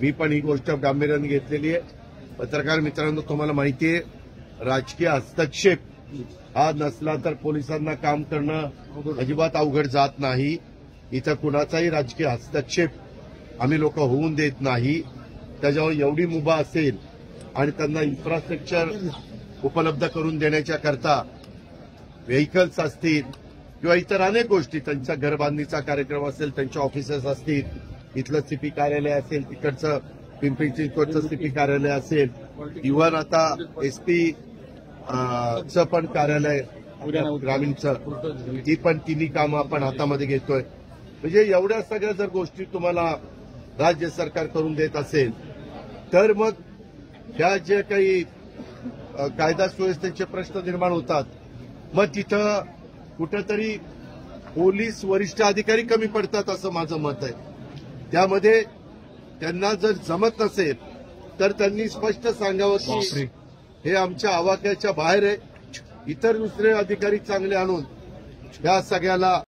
मी पण ही गोष्ट गांभीर्याने घेतलेली आहे। पत्रकार मित्रांनो, तुम्हाला माहिती आहे, राजकीय हस्तक्षेप हा नसला तर पोलिसांना काम करणं अजिबात अवघड जात नाही। इथं कुणाचाही राजकीय हस्तक्षेप आम्ही लोक होऊन देत नाही। त्याच्यावर एवढी मुभा असेल आणि त्यांना इन्फ्रास्ट्रक्चर उपलब्ध करून देण्याच्या करता व्हेकल्स असतील किंवा इतर अनेक गोष्टी, त्यांच्या घरबांधणीचा कार्यक्रम असेल, त्यांच्या ऑफिसेस असतील, इथलं सीपी कार्यालय असेल, तिकडचं पिंपरी चिंचवडचं सीपी कार्यालय असेल, इव्हन आता एसपी चं पण कार्यालय ग्रामीणचं, ती पण तिन्ही कामं आपण हातामध्ये घेतोय। म्हणजे एवढ्या सगळ्या जर गोष्टी तुम्हाला राज्य सरकार करून देत असेल तर मग ह्या जे काही कायदा सुव्यवस्थेचे प्रश्न निर्माण होतात, मग तिथं कुठेतरी पोलीस वरिष्ठ अधिकारी कमी पडतात असं माझं मत आहे। त्यामध्ये त्यांना जर जमत नसेल तर त्यांनी स्पष्ट सांगावं की हे आमच्या आवाक्याच्या बाहेर आहे, इतर दुसरे अधिकारी चांगले आणून या सगळ्याला